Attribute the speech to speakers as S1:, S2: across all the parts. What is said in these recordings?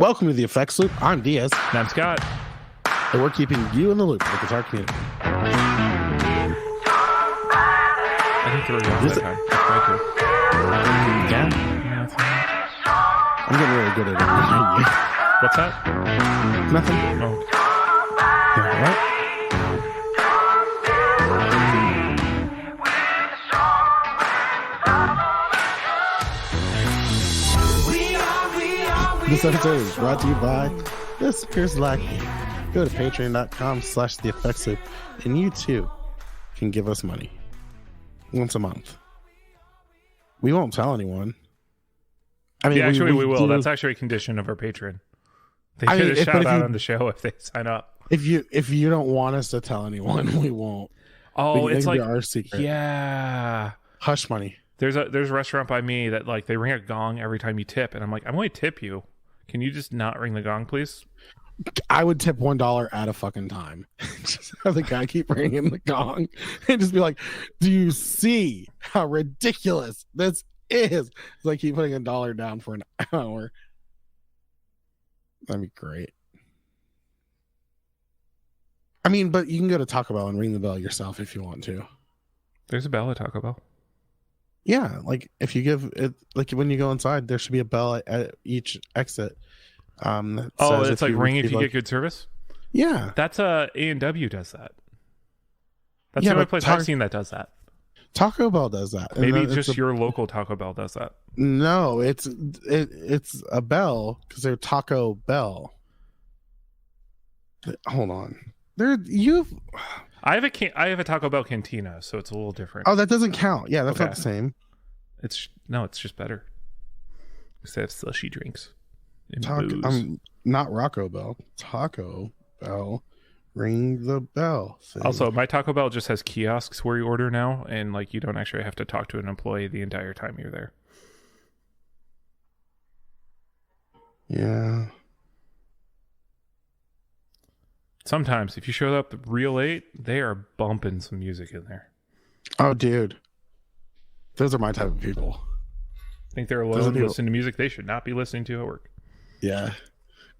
S1: Welcome to the Effects Loop. I'm Diaz.
S2: And I'm Scott.
S1: And we're keeping you in the loop with the guitar community.
S2: I think we're going that time. Thank you.
S1: Yeah? I'm getting really good at it.
S2: What's that?
S1: Nothing.
S2: Oh.
S1: Yeah, what? This episode is brought to you by This Appears Lucky. Go to patreon.com/theeffectsloop and you too can give us money once a month. We won't tell anyone. I mean,
S2: yeah, actually, we will.
S1: do.
S2: That's actually a condition of our patron. They get a shout out on the show if they sign up.
S1: If you don't want us to tell anyone, we won't.
S2: Oh, it's like
S1: our secret.
S2: Yeah,
S1: Hush money.
S2: There's a restaurant by me that like they ring a gong every time you tip, and I'm like, I'm going to tip you. Can you just not ring the gong, please?
S1: I would tip $1 at a fucking time. Just have the guy keep ringing the gong and just be like, "Do you see how ridiculous this is?" It's like keep putting $1 down for an hour. That'd be great. I mean, but you can go to Taco Bell and ring the bell yourself if you want to.
S2: There's a bell at Taco Bell.
S1: Yeah, like if you give it, like when you go inside, there should be a bell at each exit.
S2: It's like ring if you get good service.
S1: Yeah,
S2: that's A&W does that. That's the only place I've seen that does that.
S1: Taco Bell does that.
S2: Maybe just your local Taco Bell does that.
S1: No, it's a bell because they're Taco Bell. Hold on, I
S2: have a Taco Bell Cantina, so it's a little different.
S1: Oh, that doesn't count. Yeah, that's not the same.
S2: It's just better. Because they have slushy drinks.
S1: Not Rocco Bell. Taco Bell. Ring the bell. Thing.
S2: Also, my Taco Bell just has kiosks where you order now, and like you don't actually have to talk to an employee the entire time you're there.
S1: Yeah.
S2: Sometimes, if you show up real late, they are bumping some music in there.
S1: Oh, dude. Those are my type of people.
S2: Think they're alone listening to music they should not be listening to at work.
S1: Yeah.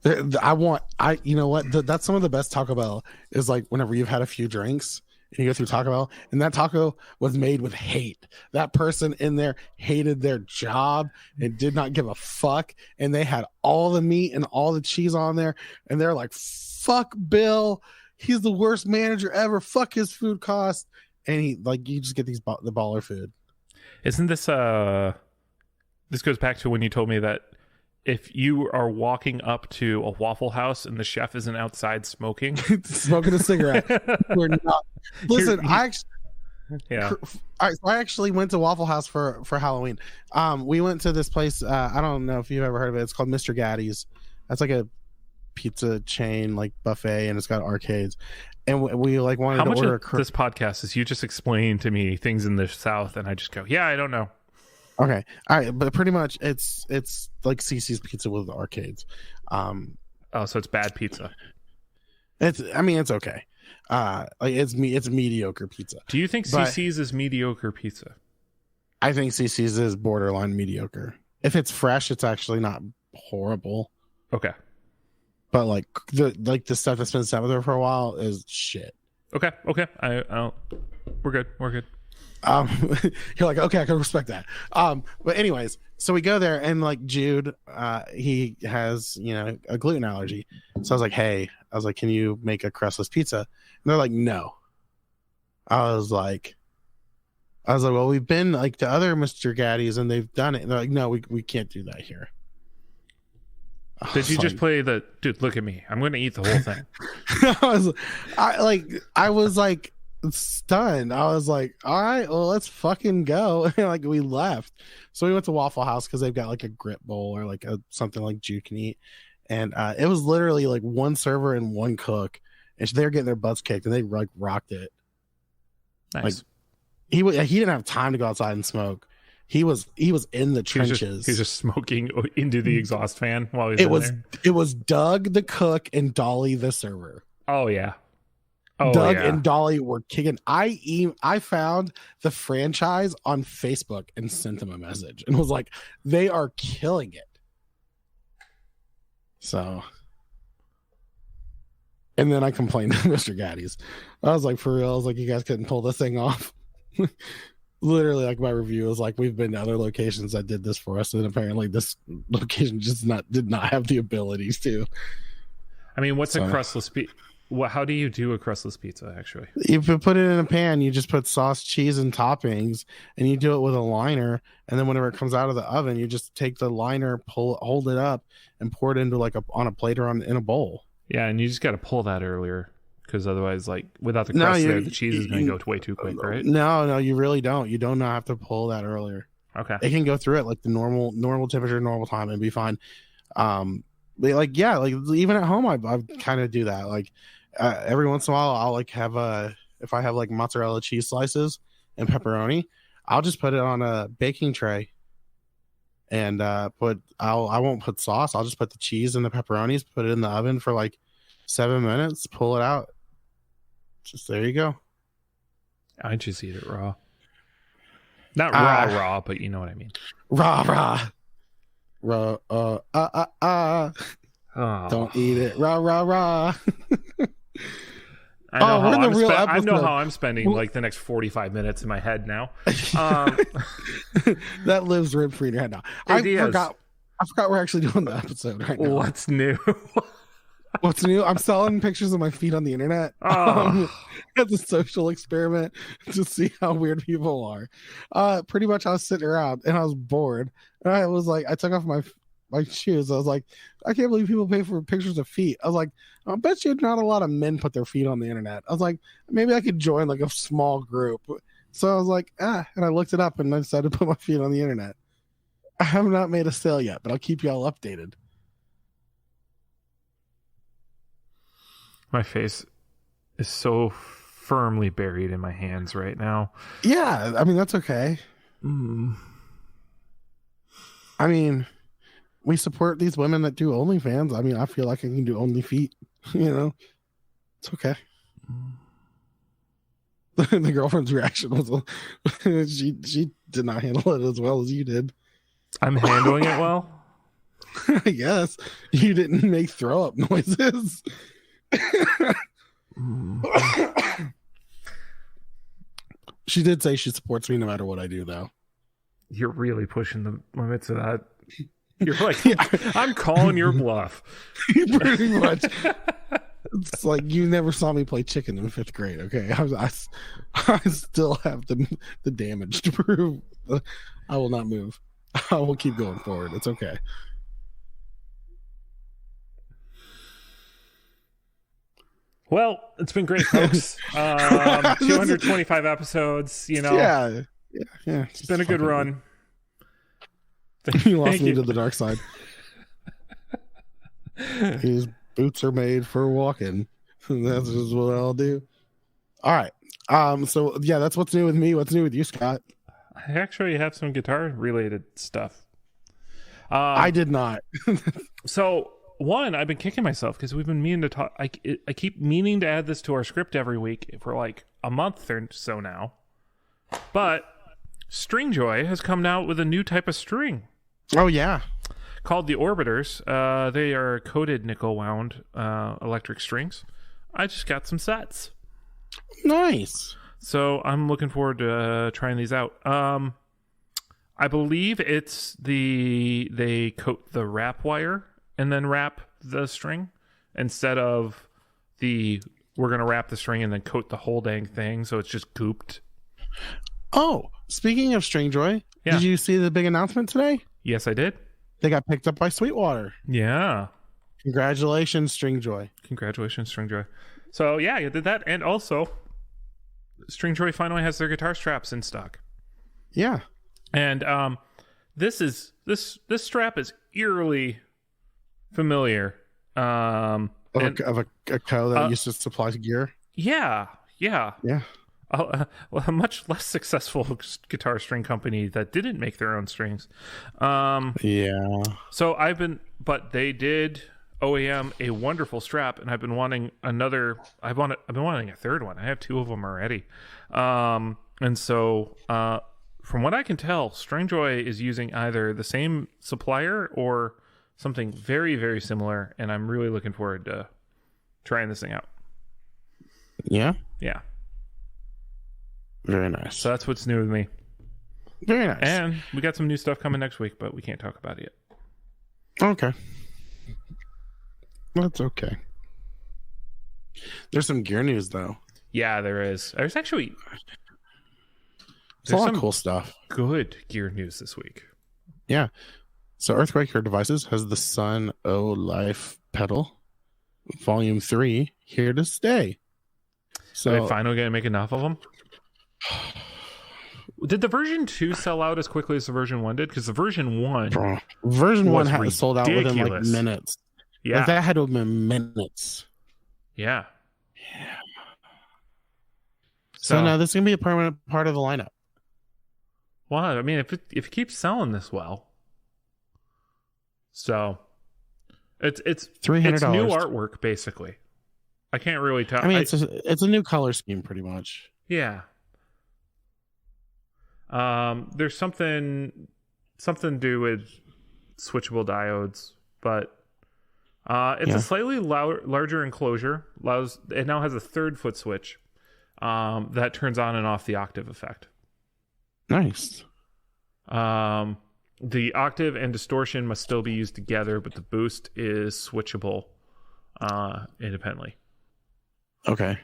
S1: You know what? That's some of the best Taco Bell is like whenever you've had a few drinks and you go through Taco Bell and that taco was made with hate. That person in there hated their job and did not give a fuck. And they had all the meat and all the cheese on there. And they're like, fuck Bill. He's the worst manager ever. Fuck his food cost. And you just get the baller food.
S2: Isn't this this goes back to when you told me that if you are walking up to a Waffle House and the chef isn't outside smoking
S1: a cigarette, we're not. Listen, I actually went to Waffle House for Halloween. We went to this place. I don't know if you've ever heard of it. It's called Mr. Gatti's. That's like a pizza chain, like buffet, and it's got arcades. And we like wanted to order.
S2: This podcast is you just explain to me things in the South, and I just go, yeah, I don't know.
S1: Okay, all right, but pretty much it's like CC's Pizza with arcades.
S2: So it's bad pizza.
S1: It's okay. Like it's mediocre pizza.
S2: Do you think CC's is mediocre pizza?
S1: I think CC's is borderline mediocre. If it's fresh, it's actually not horrible.
S2: Okay.
S1: But like the stuff that's been sat with her for a while is shit.
S2: Okay. We're good.
S1: You're like, okay, I can respect that. But anyways, so we go there and like Jude, he has, a gluten allergy. So I was like, can you make a crustless pizza? And they're like, no. I was like, well, we've been like to other Mr. Gatti's and they've done it. And they're like, no, we can't do that here.
S2: Did you just play the dude? Look at me. I'm going to eat the whole thing.
S1: I was like stunned. I was like, all right, well, let's fucking go. And like we left. So we went to Waffle House because they've got like a grit bowl or like something like Jude can eat. And it was literally like one server and one cook. And they're getting their butts kicked and they like rocked it.
S2: Nice.
S1: Like he didn't have time to go outside and smoke. He was in the trenches.
S2: He's just smoking into the exhaust fan while he's in there.
S1: It was Doug the cook and Dolly the server.
S2: Oh yeah.
S1: Doug and Dolly were kicking. I found the franchise on Facebook and sent them a message and was like, they are killing it. So, and then I complained to Mr. Gaddy's. I was like, for real, I was like, you guys couldn't pull this thing off. Literally, like my review was like, we've been to other locations that did this for us, and apparently this location just did not have the abilities to.
S2: I mean, what's a crustless pizza? How do you do a crustless pizza, actually?
S1: If you put it in a pan, you just put sauce, cheese, and toppings, and you do it with a liner. And then whenever it comes out of the oven, you just take the liner, hold it up, and pour it into on a plate or in a bowl.
S2: Yeah, and you just got to pull that earlier, because otherwise, like without the crust there, the cheese is going to go way too quick, right?
S1: No, you really don't. You don't have to pull that earlier.
S2: Okay,
S1: it can go through it like the normal temperature, normal time, and be fine. Like even at home, I kind of do that. Like every once in a while, I'll like have if I have like mozzarella cheese slices and pepperoni, I'll just put it on a baking tray, and I won't put sauce. I'll just put the cheese and the pepperonis, put it in the oven for like 7 minutes, pull it out. Just there you go.
S2: I just eat it raw. Not raw, but you know what I mean.
S1: Raw. Don't eat it. Raw.
S2: I know how I'm spending like the next 45 minutes in my head now.
S1: That lives rent free in your head now. I forgot we're actually doing the episode right now.
S2: What's new?
S1: What's new? I'm selling pictures of my feet on the internet as a social experiment to see how weird people are. Pretty much I was sitting around and I was bored. And I was like, I took off my shoes. I was like, I can't believe people pay for pictures of feet. I was like, I bet you not a lot of men put their feet on the internet. I was like, maybe I could join like a small group. So I was like, and I looked it up and I decided to put my feet on the internet. I have not made a sale yet, but I'll keep y'all updated.
S2: My face is so firmly buried in my hands right now.
S1: Yeah, I mean, that's okay. I mean, we support these women that do OnlyFans. I mean, I feel like I can do only feet. You know, it's okay. The girlfriend's reaction was she did not handle it as well as you did.
S2: I'm handling it well.
S1: I guess you didn't make throw up noises. She did say she supports me no matter what I do, though.
S2: You're really pushing the limits of that. You're like, I'm calling your bluff.
S1: Pretty much. It's like you never saw me play chicken in 5th grade. Okay, I still have the damage to prove. I will not move. I will keep going forward. It's okay.
S2: Well, it's been great, folks. 225 episodes. You know,
S1: yeah.
S2: It's been a good run.
S1: You lost me to the dark side. These boots are made for walking. That's just what I'll do. All right. So yeah, that's what's new with me. What's new with you, Scott?
S2: I actually have some guitar related stuff.
S1: I did not.
S2: So one, I've been kicking myself because we've been meaning to talk. I keep meaning to add this to our script every week for like a month or so now. But Stringjoy has come out with a new type of string.
S1: Oh yeah,
S2: called the Orbiters. They are coated nickel wound electric strings. I just got some sets.
S1: Nice.
S2: So I'm looking forward to trying these out. I believe it's they coat the wrap wire and then wrap the string instead of we're gonna wrap the string and then coat the whole dang thing, so it's just gooped.
S1: Oh, speaking of Stringjoy, Did you see the big announcement today?
S2: Yes, I did.
S1: They got picked up by Sweetwater.
S2: Yeah.
S1: Congratulations, Stringjoy.
S2: Congratulations, Stringjoy. So yeah, you did that, and also Stringjoy finally has their guitar straps in stock.
S1: Yeah.
S2: And this strap is eerily familiar.
S1: Of a co that used to supply gear.
S2: Yeah.
S1: Yeah.
S2: A much less successful guitar string company that didn't make their own strings.
S1: Yeah.
S2: So but they did OEM a wonderful strap, and I've been wanting another. I've been wanting a third one. I have 2 of them already. And so, from what I can tell, Stringjoy is using either the same supplier or something very, very similar, and I'm really looking forward to trying this thing out.
S1: Yeah.
S2: Yeah.
S1: Very nice.
S2: So that's what's new with me.
S1: Very nice.
S2: And we got some new stuff coming next week, but we can't talk about it yet.
S1: Okay. That's okay. There's some gear news though.
S2: Yeah, there is. There's actually
S1: a lot of cool stuff.
S2: Good gear news this week.
S1: Yeah. So Earthquaker Devices has the Sun O Life pedal, Volume 3, here to stay. So
S2: are they finally going to make enough of them? Did the version 2 sell out as quickly as the version 1 did? Because the version 1
S1: version 1 had sold out within like minutes.
S2: Yeah.
S1: Like, that had to have been minutes.
S2: Yeah.
S1: So no, this is going to be a permanent part of the lineup.
S2: Well, I mean, if it keeps selling this well. So it's
S1: $300.
S2: It's new artwork, basically. I can't really tell.
S1: I mean, it's a new color scheme, pretty much.
S2: Yeah. There's something to do with switchable diodes, but it's a slightly larger enclosure. It now has a 3rd foot switch that turns on and off the octave effect.
S1: Nice.
S2: The octave and distortion must still be used together, but the boost is switchable independently.
S1: Okay.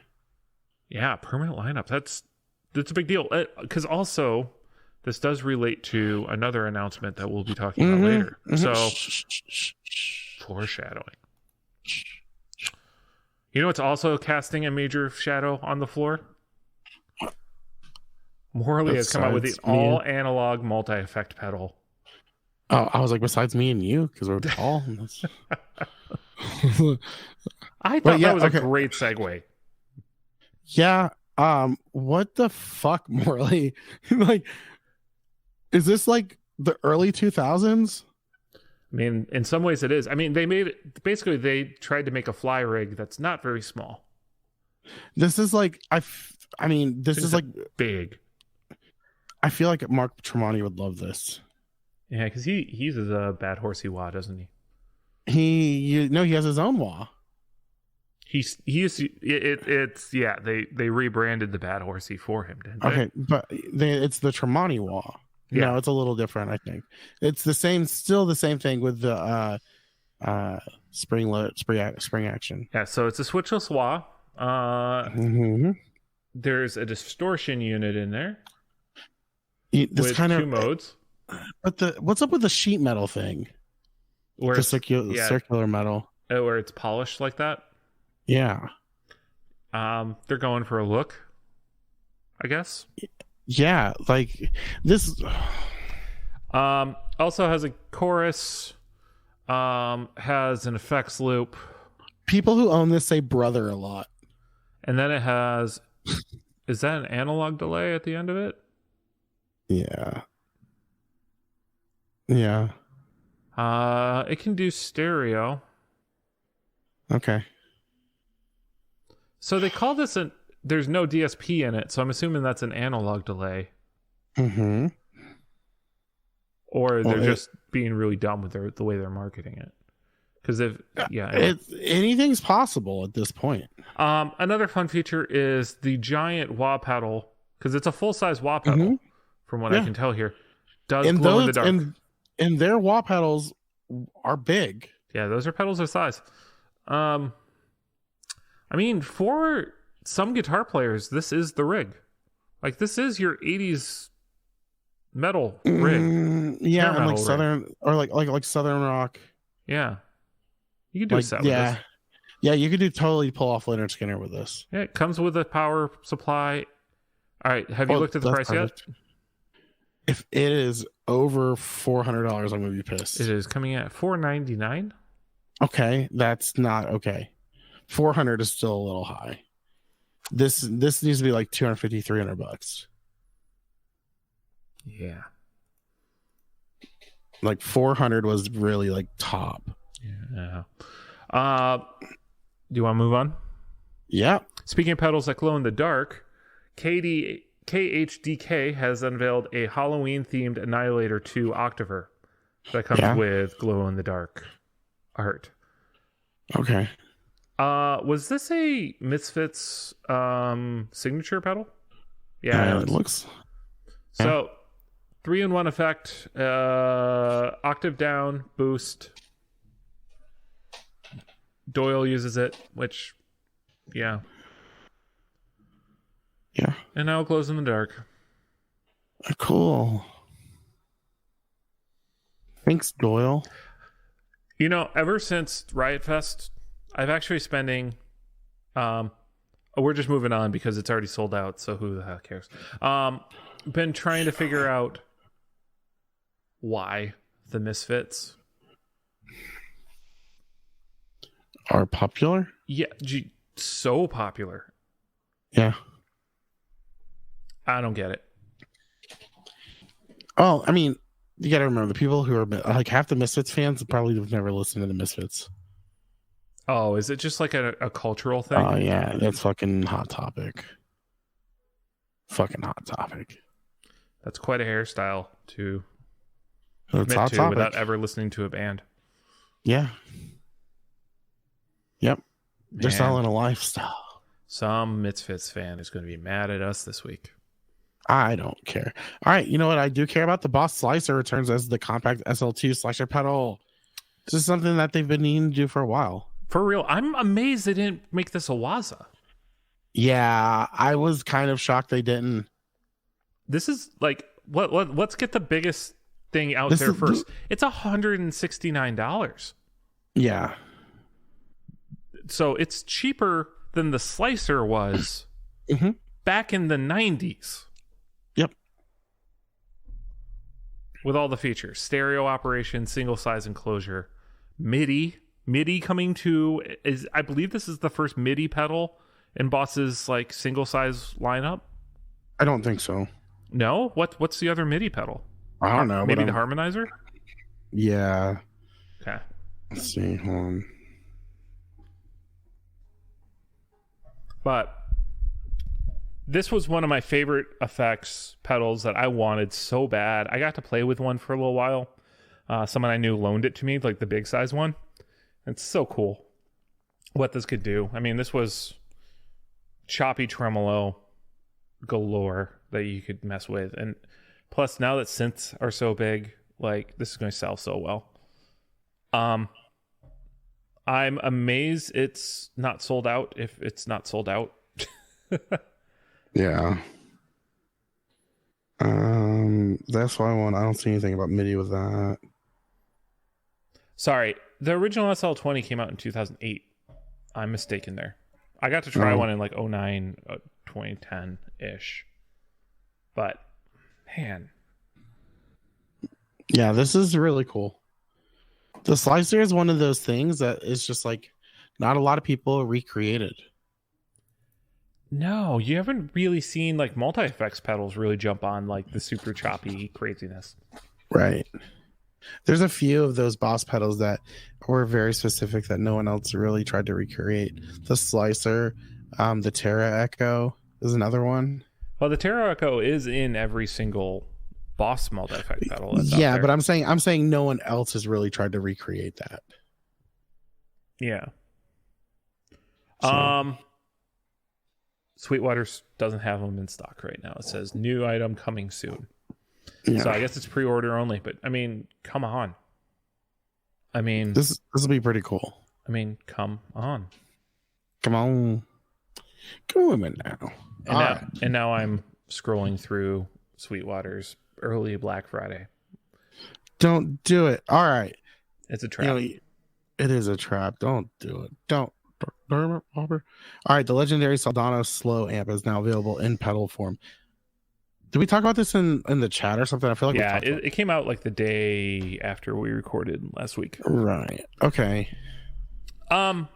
S2: Yeah, permanent lineup. That's a big deal. Because also, this does relate to another announcement that we'll be talking about later. So, foreshadowing. You know what's also casting a major shadow on the floor? Morley has come out with the all-analog multi-effect pedal.
S1: Oh, I was like, besides me and you, because we're tall.
S2: I thought that was a great segue.
S1: Yeah. What the fuck, Morley? Like, is this like the early 2000s?
S2: I mean, in some ways it is. I mean, they tried to make a fly rig that's not very small.
S1: This is like, this is like
S2: big.
S1: I feel like Mark Tremonti would love this.
S2: Yeah, because he uses a Bad Horsey wah, doesn't he?
S1: He has his own wah.
S2: They rebranded the Bad Horsey for him, didn't they?
S1: Okay, but it's the Tremonti wah. Yeah. No, it's a little different, I think. It's still the same thing with the spring action.
S2: Yeah, so it's a switchless wah. There's a distortion unit in there.
S1: This
S2: with
S1: kind of
S2: 2 modes.
S1: But what's up with the sheet metal thing?
S2: Where
S1: the circular metal.
S2: Where it's polished like that?
S1: Yeah.
S2: They're going for a look, I guess.
S1: Yeah, like this.
S2: Also has a chorus. Has an effects loop.
S1: People who own this say "brother" a lot.
S2: And then it has. Is that an analog delay at the end of it?
S1: Yeah. Yeah.
S2: It can do stereo.
S1: Okay.
S2: So they call this there's no DSP in it, so I'm assuming that's an analog delay.
S1: Mm-hmm.
S2: Or they're just being really dumb with the way they're marketing it. Because
S1: anything's possible at this point.
S2: Another fun feature is the giant wah pedal, because it's a full-size wah pedal, from what I can tell here. Does glow in the dark.
S1: And their wah pedals are big.
S2: Yeah, those are pedals of size. I mean, for some guitar players, this is the rig. Like, this is your 80s metal rig.
S1: Yeah, and like southern rig. Or like southern rock.
S2: Yeah. You could do a set with this.
S1: Yeah, you could totally pull off Leonard Skinner with this.
S2: Yeah, it comes with a power supply. All right, have you looked at the price yet?
S1: If it is over $400, I'm going to be pissed.
S2: It is coming at $499.
S1: Okay, that's not okay. 400 is still a little high. This needs to be like $250, $300.
S2: Yeah.
S1: Like 400 was really like top.
S2: Yeah. Do you want to move on?
S1: Yeah.
S2: Speaking of pedals that glow in the dark, KHDK has unveiled a Halloween-themed Annihilator 2 Octaver that comes with glow in the dark art.
S1: Okay.
S2: Was this a Misfits signature pedal? Yeah,
S1: It looks. Yeah.
S2: so 3-in-1 effect, octave down, boost. Doyle uses it, which, yeah.
S1: Yeah.
S2: And now it glows in the dark.
S1: Cool. Thanks, Doyle.
S2: You know, ever since Riot Fest, I've actually spending. We're just moving on because it's already sold out. So who the hell cares? Been trying to figure out why the Misfits
S1: are popular.
S2: Yeah, so popular.
S1: Yeah.
S2: I don't get it.
S1: Oh, I mean, you got to remember the people who are like half the Misfits fans probably have never listened to the Misfits.
S2: Oh, is it just like a cultural thing?
S1: Oh, yeah. That's fucking Hot Topic. Fucking Hot Topic.
S2: That's quite a hairstyle to
S1: That's
S2: admit
S1: Hot
S2: to
S1: Topic.
S2: without ever listening to a band.
S1: Yeah. Yep. They're
S2: Man.
S1: selling a lifestyle.
S2: Some Misfits fan is going to be mad at us this week.
S1: I don't care. All right, you know what I do care about? The Boss Slicer returns as the compact SL2 slicer pedal. This is something that they've been needing to do for a while.
S2: For real, I'm amazed they didn't make this a Waza.
S1: Yeah, I was kind of shocked they didn't.
S2: This is like let's get the biggest thing out there first. It's $169.
S1: Yeah.
S2: So it's cheaper than the Slicer was back in the 90s.
S1: Yep.
S2: With all the features. Stereo operation, single size enclosure, MIDI coming to I believe this is the first MIDI pedal in Boss's like single size lineup.
S1: I don't think so.
S2: No? What's the other MIDI pedal?
S1: I don't know.
S2: Maybe the harmonizer?
S1: Yeah.
S2: Okay.
S1: Let's see. Hold on.
S2: But this was one of my favorite effects pedals that I wanted so bad. I got to play with one for a little while. Someone I knew loaned it to me, like the big size one. It's so cool what this could do. I mean, this was choppy tremolo galore that you could mess with. And plus, now that synths are so big, like this is going to sell so well. I'm amazed it's not sold out if it's not sold out.
S1: Yeah. That's why I don't see anything about MIDI with that.
S2: Sorry, the original SL20 came out in 2008. I'm mistaken there. I got to try one in like 09, 2010-ish. But, man.
S1: Yeah, this is really cool. The Slicer is one of those things that is just like not a lot of people recreated.
S2: No, you haven't really seen like multi-effects pedals really jump on like the super choppy craziness.
S1: Right. There's a few of those Boss pedals that were very specific that no one else really tried to recreate. The Slicer, the Terra Echo is another one.
S2: Well, the Terra Echo is in every single Boss multi-effect pedal. That's out
S1: yeah,
S2: there.
S1: but I'm saying no one else has really tried to recreate that.
S2: Yeah.
S1: So.
S2: Sweetwater doesn't have them in stock right now. It says new item coming soon.
S1: Yeah.
S2: So I guess it's pre-order only, but I mean, come on. I mean,
S1: this will be pretty cool.
S2: I mean, come on.
S1: Come on in now.
S2: And now I'm scrolling through Sweetwater's early Black Friday.
S1: Don't do it. All right.
S2: It's a trap.
S1: It is a trap. Don't do it. Don't. All right. The legendary Soldano slow amp is now available in pedal form. Did we talk about this in the chat or something? I feel like
S2: it came out like the day after we recorded last week.
S1: Right. Okay.
S2: So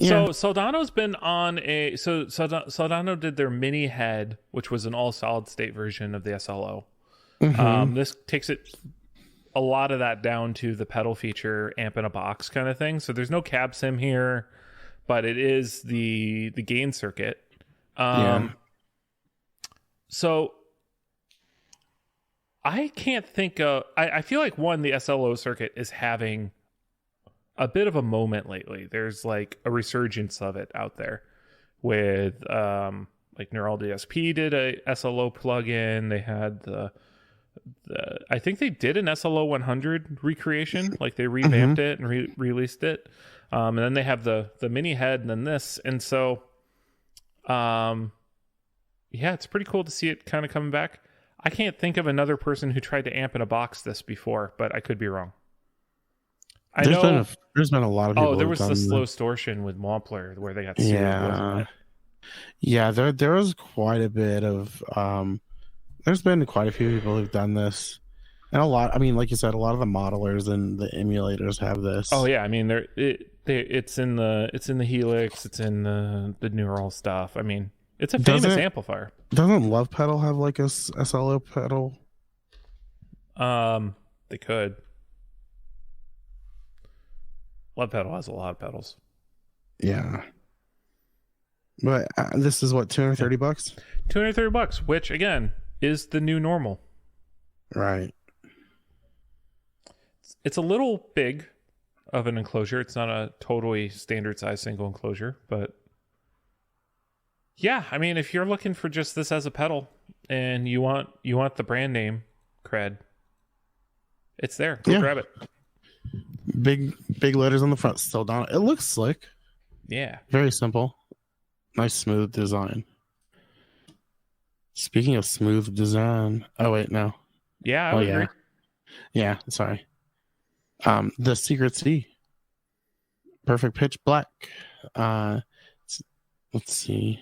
S2: Soldano's been on Soldano did their mini head, which was an all solid state version of the SLO. This takes it a lot of that down to the pedal feature amp in a box kind of thing. So there's no cab sim here, but it is the gain circuit. So I can't think of. I feel like the SLO circuit is having a bit of a moment lately. There's like a resurgence of it out there with like Neural DSP did a SLO plugin. They had the I think they did an SLO 100 recreation, like they revamped it and released it. And then they have the mini head and then this. And so yeah, it's pretty cool to see it kind of coming back. I can't think of another person who tried to amp in a box this before, but I could be wrong.
S1: There's been a lot of people.
S2: Oh, there was the slow distortion with Wampler where they got sued.
S1: Yeah, there was quite a bit of there's been quite a few people who've done this. And a lot, I mean, like you said, a lot of the modelers and the emulators have this.
S2: Oh yeah, I mean it's in the Helix, it's in the neural stuff. I mean, it's a famous amplifier.
S1: Doesn't Love Pedal have like a SLO pedal?
S2: They could. Love Pedal has a lot of pedals.
S1: Yeah. But this is what, $230?
S2: $230, which again is the new normal.
S1: Right.
S2: It's a little big of an enclosure. It's not a totally standard size single enclosure, but yeah, I mean, if you're looking for just this as a pedal and you want the brand name cred, it's there. Go grab it.
S1: Big letters on the front still down. It looks slick.
S2: Yeah.
S1: Very simple. Nice smooth design. Speaking of smooth design. Oh wait, no.
S2: Yeah, I would agree.
S1: Yeah, sorry. The Secret C. Perfect pitch black. Let's see.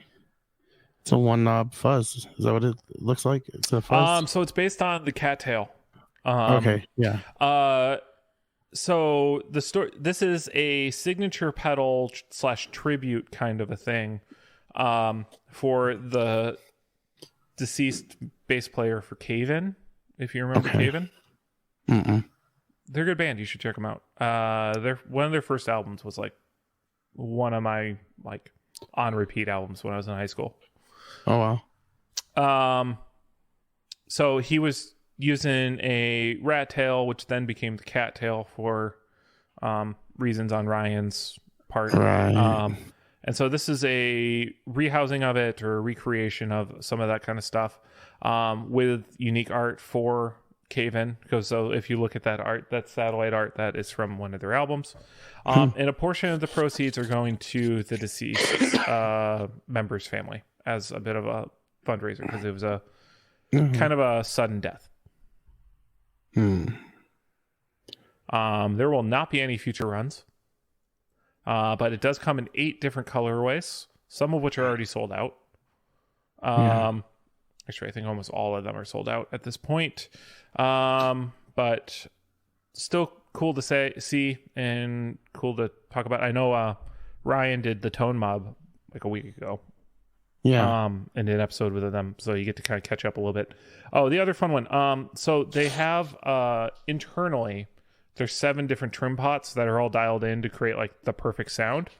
S1: It's a one knob fuzz. Is that what it looks like? It's a fuzz.
S2: So it's based on the cattail.
S1: Okay, yeah.
S2: So this is a signature pedal / tribute kind of a thing, for the deceased bass player for Cave-In, if you remember Cave-In. They're a good band. You should check them out. One of their first albums was like one of my like on repeat albums when I was in high school.
S1: Oh
S2: wow. So he was using a rat tail, which then became the cat tail for reasons on Ryan's part.
S1: Right.
S2: And so this is a rehousing of it or a recreation of some of that kind of stuff, with unique art for Cave-In. Because so if you look at that art, that satellite art, that is from one of their albums. And a portion of the proceeds are going to the deceased member's family as a bit of a fundraiser, because it was a kind of a sudden death. There will not be any future runs, but it does come in 8 different colorways, some of which are already sold out. Actually, I think almost all of them are sold out at this point, but still cool to see and cool to talk about. I know Ryan did the Tone Mob like a week ago. And did an episode with them, so you get to kind of catch up a little bit. Oh, the other fun one. So they have internally, there's 7 different trim pots that are all dialed in to create like the perfect sound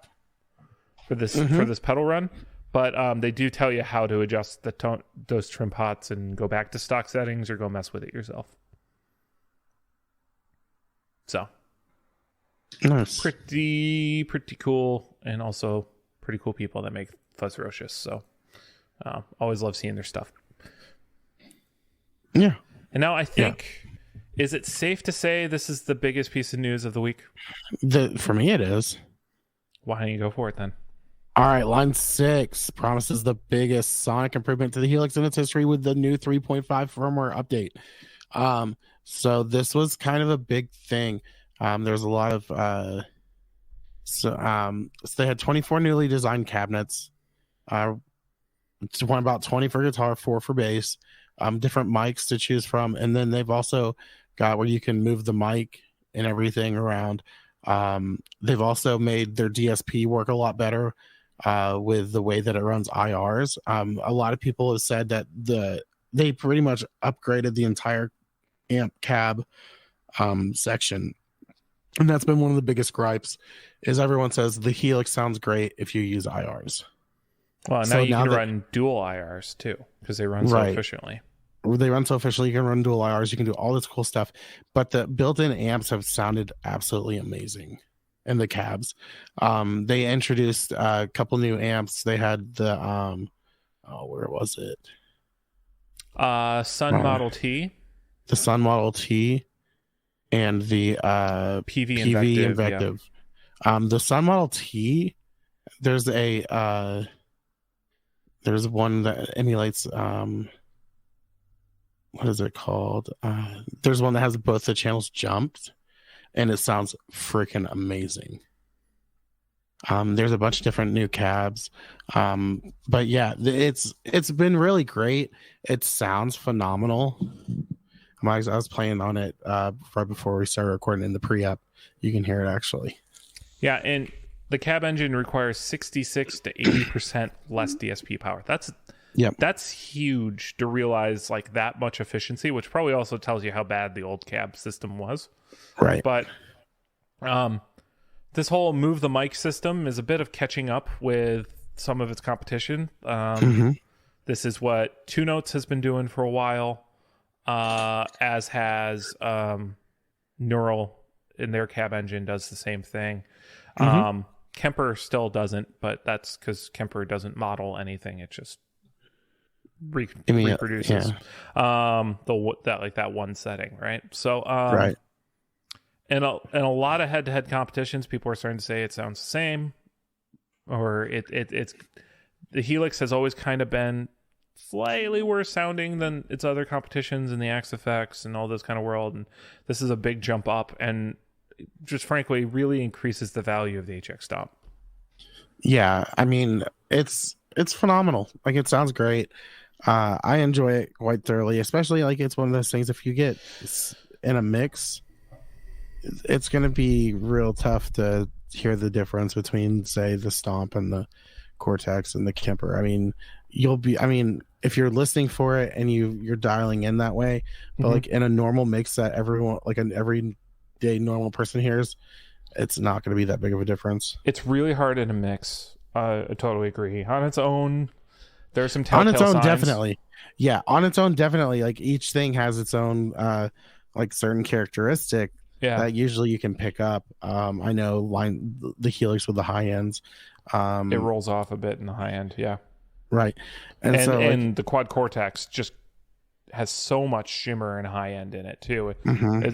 S2: for this pedal run. But they do tell you how to adjust the tone, those trim pots, and go back to stock settings or go mess with it yourself. So
S1: nice,
S2: pretty cool, and also pretty cool people that make Fuzzrocious. So always love seeing their stuff.
S1: Yeah.
S2: And now I think, is it safe to say this is the biggest piece of news of the week?
S1: For me, it is.
S2: Why don't you go for it then?
S1: All right, line 6 promises the biggest sonic improvement to the Helix in its history with the new 3.5 firmware update. So this was kind of a big thing. There's a lot of so they had 24 newly designed cabinets. It's about 20 for guitar, 4 for bass, different mics to choose from, and then they've also got where you can move the mic and everything around. They've also made their DSP work a lot better with the way that it runs IRs. A lot of people have said that they pretty much upgraded the entire amp cab section, and that's been one of the biggest gripes. Is everyone says the Helix sounds great if you use IRs.
S2: Well, now you can run dual IRs too, because they run so efficiently.
S1: They run so efficiently. You can run dual IRs. You can do all this cool stuff. But the built-in amps have sounded absolutely amazing. and the cabs. They introduced a couple new amps. They had the oh, where was it?
S2: Sun Model T,
S1: The Sun Model T, and the
S2: PV
S1: Invective. Yeah. The Sun Model T, there's one that emulates what is it called? There's one that has both the channels jumped, and it sounds freaking amazing. There's a bunch of different new cabs, but yeah, it's been really great. It sounds phenomenal. I was playing on it right before we started recording in the pre-app. You can hear it actually.
S2: Yeah, and the cab engine requires 66 to 80% less DSP power. That's huge to realize, like, that much efficiency, which probably also tells you how bad the old cab system was.
S1: Right.
S2: But this whole move the mic system is a bit of catching up with some of its competition. This is what Two Notes has been doing for a while, as has Neural in their cab engine does the same thing. Kemper still doesn't, but that's because Kemper doesn't model anything. It just reproduces that one setting, right? So
S1: right.
S2: And a lot of head-to-head competitions, people are starting to say it sounds the same, or it's the Helix has always kind of been slightly worse sounding than its other competitions in the Axe effects and all this kind of world, and this is a big jump up, and just frankly really increases the value of the HX Stomp.
S1: Yeah, I mean it's phenomenal. Like, it sounds great. I enjoy it quite thoroughly, especially like it's one of those things, if you get in a mix, it's going to be real tough to hear the difference between, say, the Stomp and the Cortex and the Kemper. I mean, if you're listening for it and you're dialing in that way, but like in a normal mix that everyone, like an everyday normal person hears, it's not going to be that big of a difference.
S2: It's really hard in a mix. I totally agree. On its own, there's some telltale
S1: on its own
S2: signs.
S1: Definitely. Yeah, on its own, definitely. Like, each thing has its own like certain characteristic that usually you can pick up. I know the Helix with the high ends,
S2: it rolls off a bit in the high end. Yeah,
S1: right. And so
S2: and the Quad Cortex just has so much shimmer and high end in it too.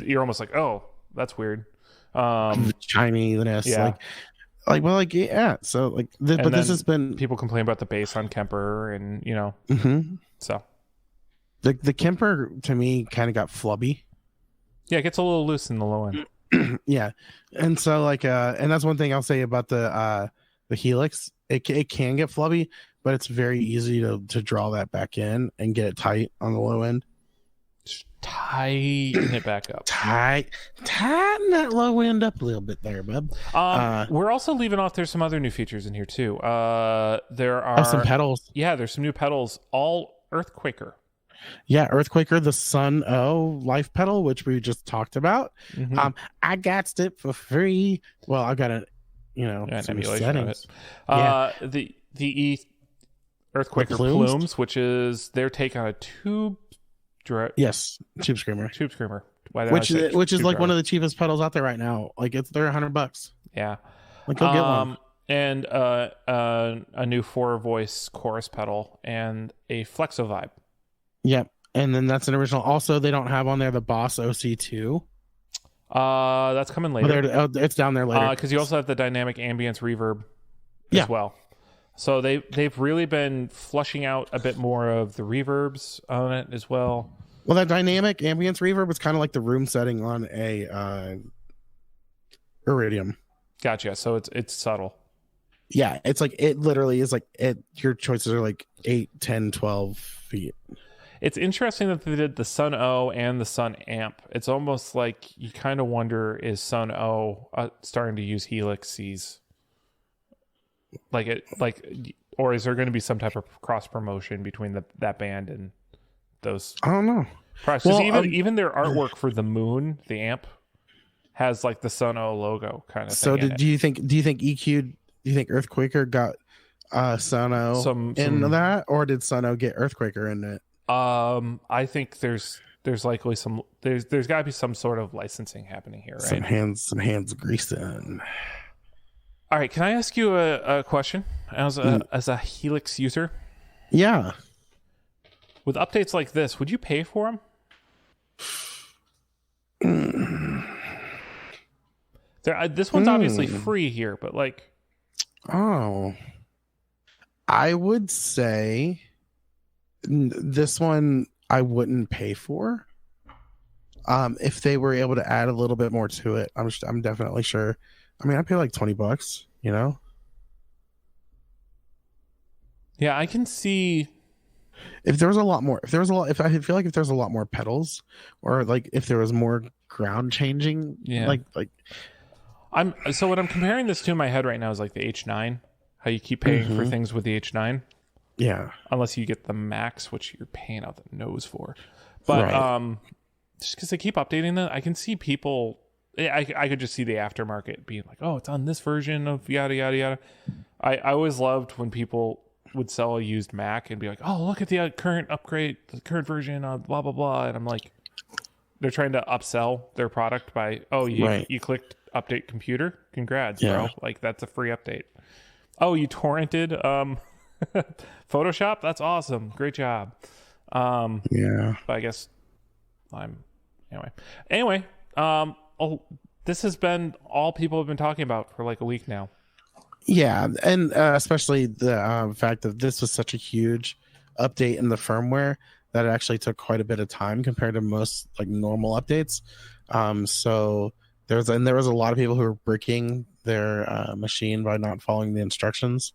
S2: You're almost like, oh, that's weird.
S1: Shininess, so like but this has been,
S2: people complain about the bass on Kemper, and so
S1: the Kemper to me kind of got flubby.
S2: Yeah, it gets a little loose in the low end.
S1: Yeah, and so like and that's one thing I'll say about the Helix. It can get flubby, but it's very easy to draw that back in and get it tight on the low end.
S2: Tighten it back up.
S1: Tighten that low end up a little bit there, bub.
S2: We're also leaving off. There's some other new features in here too. There are
S1: some pedals.
S2: Yeah, there's some new pedals. All Earthquaker.
S1: Yeah, Earthquaker, the Sun O life pedal, which we just talked about. I got it for free. Well, I got it. Some settings.
S2: The Earthquaker Plumes, which is their take on a tube.
S1: Yes, Tube Screamer.
S2: Which
S1: is like one of the cheapest pedals out there right now. Like, they're $100.
S2: Yeah,
S1: like, go get one.
S2: And a new 4-voice chorus pedal and a Flexo Vibe.
S1: Yep, and then that's an original. Also, they don't have on there the Boss OC2.
S2: That's coming later.
S1: It's down there later.
S2: Because you also have the dynamic ambience reverb as well. So they've really been flushing out a bit more of the reverbs on it as well.
S1: Well, that dynamic ambience reverb is kind of like the room setting on a Iridium.
S2: Gotcha. So it's subtle.
S1: Yeah, it's like, it literally is like your choices are like 8, 10, 12 feet.
S2: It's interesting that they did the Sun O and the Sun Amp. It's almost like you kind of wonder, is Sun O starting to use Helixes? Or is there going to be some type of cross promotion between that band and those?
S1: I don't know.
S2: Well, even their artwork for the Moon, the amp, has like the Sun O logo kind of thing.
S1: So do you think Earthquaker got Sun O in that, or did Sun O get Earthquaker in it?
S2: I think there's there's likely there's got to be some sort of licensing happening here, right?
S1: Some hands greasing.
S2: All right, can I ask you a question as a Helix user?
S1: Yeah.
S2: With updates like this, would you pay for them? This one's obviously free here, but like,
S1: oh, I would say this one I wouldn't pay for. If they were able to add a little bit more to it, I'm definitely sure. I mean, I pay like $20, you know?
S2: Yeah, I can see
S1: if there was a lot more, if I feel like if there's a lot more pedals, or like if there was more ground changing, like
S2: so what I'm comparing this to in my head right now is like the H9, how you keep paying for things with the H9.
S1: Yeah.
S2: Unless you get the Max, which you're paying out the nose for. But just because they keep updating that, I can see people, I could just see the aftermarket being like, oh, it's on this version of yada, yada, yada. I always loved when people would sell a used Mac and be like, oh, look at the current upgrade, the current version of blah, blah, blah. And I'm like, they're trying to upsell their product by, oh, you clicked update computer. Congrats, bro. Like, that's a free update. Oh, you torrented Photoshop? That's awesome. Great job. But I guess anyway, this has been all people have been talking about for like a week now.
S1: Yeah, and especially the fact that this was such a huge update in the firmware that it actually took quite a bit of time compared to most like normal updates. So there was a lot of people who were bricking their machine by not following the instructions.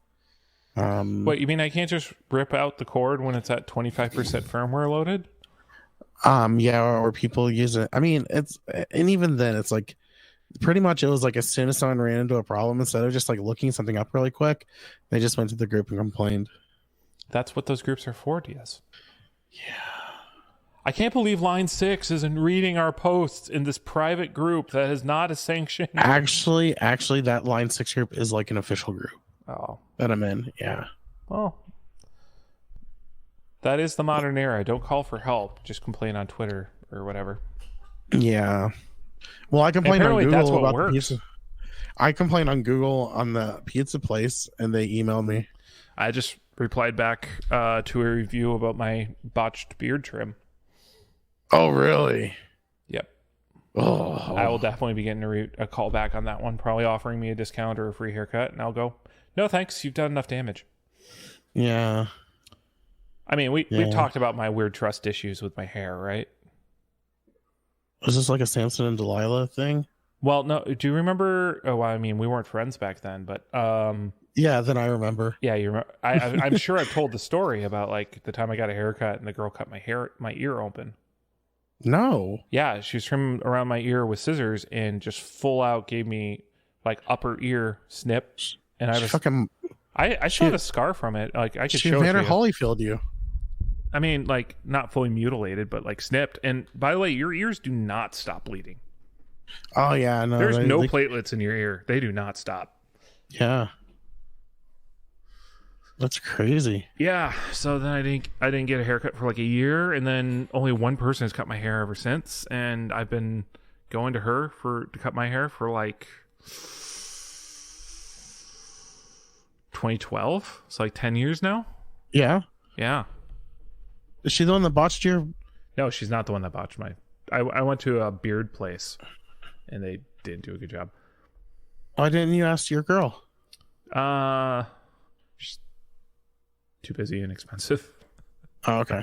S2: What, you mean I can't just rip out the cord when it's at 25% firmware loaded?
S1: Or people use it. I mean, and even then it's like pretty much it was like as soon as someone ran into a problem, instead of just like looking something up really quick, they just went to the group and complained.
S2: That's what those groups are for, Diaz.
S1: Yeah.
S2: I can't believe Line 6 isn't reading our posts in this private group that is not a sanctioned.
S1: Actually, that Line 6 group is like an official group.
S2: Oh.
S1: That I'm in, yeah.
S2: Well, that is the modern era. Don't call for help. Just complain on Twitter or whatever.
S1: Yeah. Well, I complained on Google
S2: that's what
S1: about
S2: works.
S1: the pizza. I complained on Google on the pizza place, and they emailed me.
S2: I just replied back to a review about my botched beard trim.
S1: Oh, really?
S2: Yep.
S1: Oh.
S2: I will definitely be getting a call back on that one, probably offering me a discount or a free haircut, and I'll go, no thanks, you've done enough damage.
S1: Yeah.
S2: I mean, we've talked about my weird trust issues with my hair, right?
S1: Was this like a Samson and Delilah thing?
S2: Well, no. Do you remember? Oh, well, I mean, we weren't friends back then, but
S1: yeah, then I remember.
S2: Yeah, you remember. I'm sure I've told the story about like the time I got a haircut and the girl cut my ear open.
S1: No.
S2: Yeah, she was trimming around my ear with scissors and just full out gave me like upper ear snip, and I still have a scar from it. Like I could show it to you.
S1: She Vander Holyfield you.
S2: I mean, like, not fully mutilated, but like snipped. And by the way, your ears do not stop bleeding.
S1: Oh yeah, no.
S2: There's no platelets in your ear. They do not stop.
S1: Yeah. That's crazy.
S2: Yeah. So then I didn't get a haircut for like a year, and then only one person has cut my hair ever since. And I've been going to her to cut my hair for like 2012. It's like 10 years now.
S1: Yeah.
S2: Yeah.
S1: Is she the one that botched your?
S2: No, she's not the one that botched my. I went to a beard place, and they didn't do a good job.
S1: Why didn't you ask your girl?
S2: She's too busy and expensive.
S1: Oh, okay.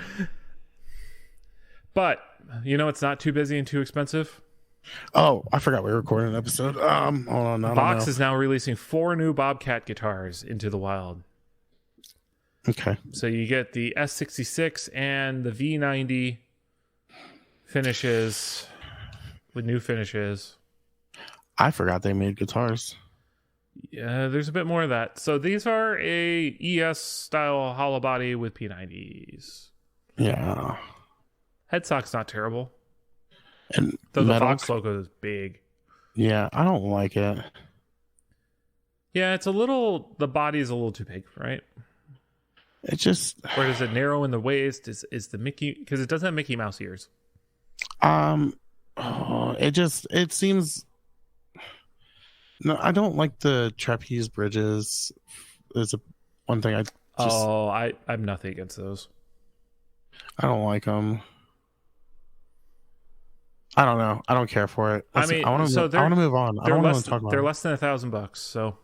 S2: But it's not too busy and too expensive.
S1: Oh, I forgot we were recording an episode. Hold on.
S2: Vox is now releasing 4 new Bobcat guitars into the wild.
S1: Okay.
S2: So you get the S66 and the V90 finishes with new finishes.
S1: I forgot they made guitars.
S2: Yeah, there's a bit more of that. So these are a ES style hollow body with P90s.
S1: Yeah.
S2: Headstock's not terrible.
S1: And
S2: though the Vox logo is big.
S1: Yeah, I don't like it.
S2: Yeah, the body is a little too big, right?
S1: It just...
S2: Or is it narrow in the waist? Is the Mickey... Because it doesn't have Mickey Mouse ears.
S1: Um, it seems no, I don't like the trapeze bridges. There's a one thing just
S2: Oh, I'm nothing against those.
S1: I don't like them. I don't know. I don't care for it.
S2: I
S1: Listen,
S2: mean, so
S1: I want to move on. I don't want to talk
S2: they're
S1: about it.
S2: less than $1,000. So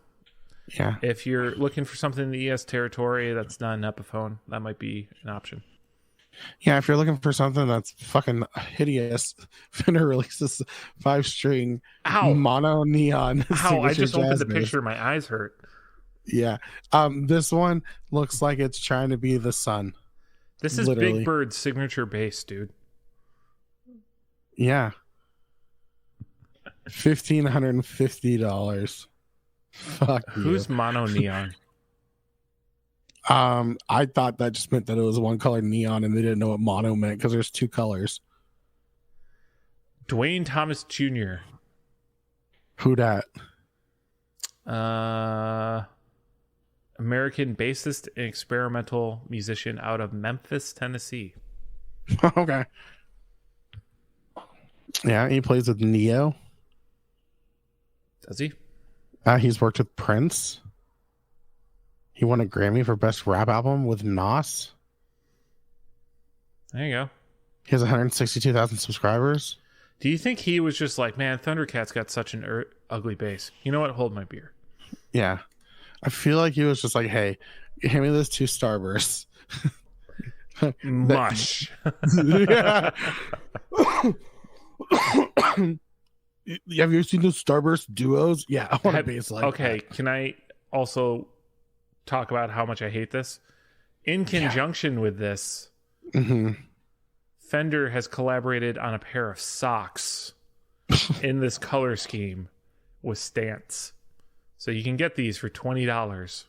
S1: Yeah.
S2: if you're looking for something in the ES territory that's not an Epiphone, that might be an option.
S1: Yeah, if you're looking for something that's fucking hideous, Fender releases 5-string
S2: Ow!
S1: mono neon.
S2: Ow! I just opened the
S1: bass.
S2: picture. My eyes hurt.
S1: Yeah. This one looks like it's trying to be the sun.
S2: This is
S1: Literally.
S2: Big Bird's signature bass, dude.
S1: Yeah. $1,550. Fuck you.
S2: Who's mono neon?
S1: I thought that just meant that it was one color neon and they didn't know what mono meant because there's 2 colors.
S2: Dwayne Thomas Jr.
S1: Who dat?
S2: American bassist and experimental musician out of Memphis, Tennessee.
S1: Okay. Yeah, he plays with Neo.
S2: Does he?
S1: He's worked with Prince. He won a Grammy for Best Rap Album with Nas.
S2: There you go.
S1: He has 162,000 subscribers.
S2: Do you think he was just like, man, Thundercat's got such an ugly bass. You know what? Hold my beer.
S1: Yeah. I feel like he was just like, hey, hand me those 2 Starbursts.
S2: Mush.
S1: Yeah. Have you seen those Starburst duos? Yeah, I want a bass like
S2: okay,
S1: that.
S2: can I also talk about how much I hate this? In conjunction with this, Fender has collaborated on a pair of socks in this color scheme with Stance. So you can get these for $20.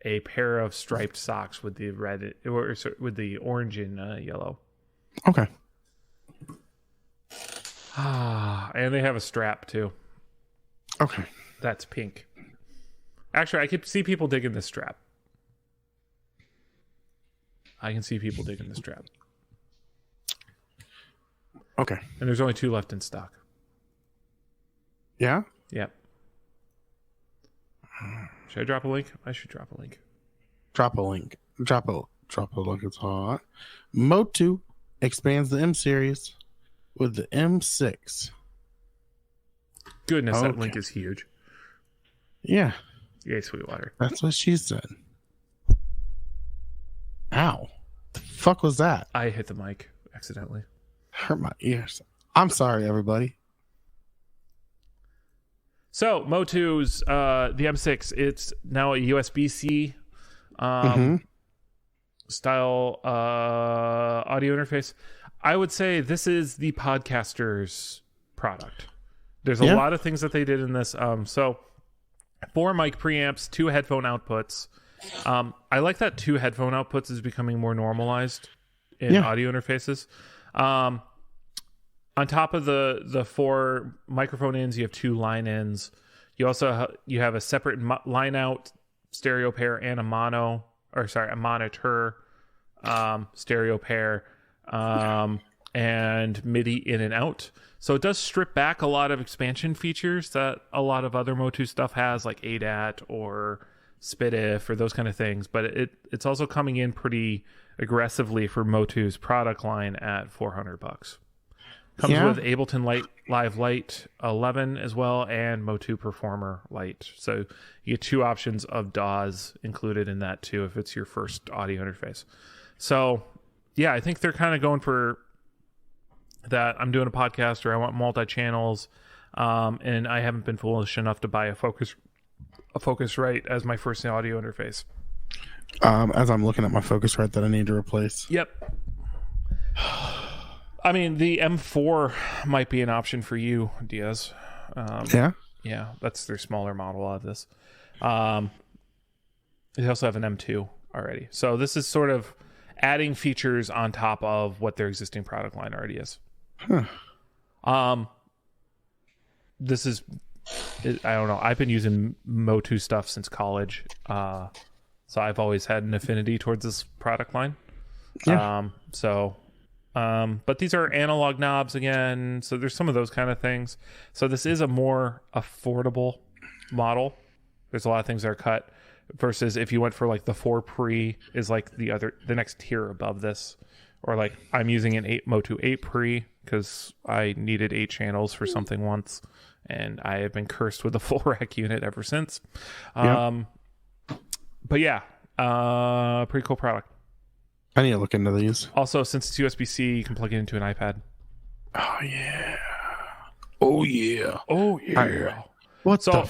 S2: A pair of striped socks with the red or with the orange and yellow.
S1: Okay.
S2: And they have a strap too.
S1: Okay.
S2: That's pink. Actually, I could see people digging this strap. I can see people digging this strap.
S1: Okay.
S2: And there's only 2 left in stock.
S1: Yeah?
S2: Yep. Should I drop a link? I should drop a link.
S1: Drop a link. Drop a link. It's hot. Motu expands the M series with the M6.
S2: Goodness, that link is huge.
S1: Yeah.
S2: Yay, Sweetwater.
S1: That's what she said. Ow. The fuck was that?
S2: I hit the mic accidentally.
S1: Hurt my ears. I'm sorry, everybody.
S2: So, Motu's the M6, it's now a USB-C style audio interface. I would say this is the podcaster's product. There's a lot of things that they did in this. So 4 mic preamps, 2 headphone outputs. I like that 2 headphone outputs is becoming more normalized in audio interfaces. On top of the 4 microphone ins, you have 2 line ins. You also you have a separate line out stereo pair and a monitor stereo pair, and MIDI in and out. So it does strip back a lot of expansion features that a lot of other Motu stuff has, like ADAT or SPDIF or those kind of things. But it's also coming in pretty aggressively for Motu's product line at $400. Comes with Ableton Live Lite 11 as well, and Motu Performer Lite. So you get 2 options of DAWs included in that too, if it's your first audio interface. So yeah, I think they're kind of going for that. I'm doing a podcast, or I want multi-channels, and I haven't been foolish enough to buy a Focusrite as my first audio interface.
S1: As I'm looking at my Focusrite that I need to replace.
S2: Yep. I mean, the M4 might be an option for you, Diaz. Yeah, that's their smaller model of this. They also have an M2 already. So this is sort of adding features on top of what their existing product line already is. This is, I don't know. I've been using Motu stuff since college. So I've always had an affinity towards this product line. So But these are analog knobs again, so there's some of those kind of things. So this is a more affordable model. There's a lot of things that are cut versus if you went for like the 4 pre is like the next tier above this, or like I'm using an 8 Motu 8 pre because I needed 8 channels for something once, and I have been cursed with a full rack unit ever since. But yeah, pretty cool product.
S1: I need to look into these.
S2: Also, since it's USB-C, you can plug it into an iPad.
S1: Oh yeah. Oh yeah.
S2: Oh yeah.
S1: Right. What the?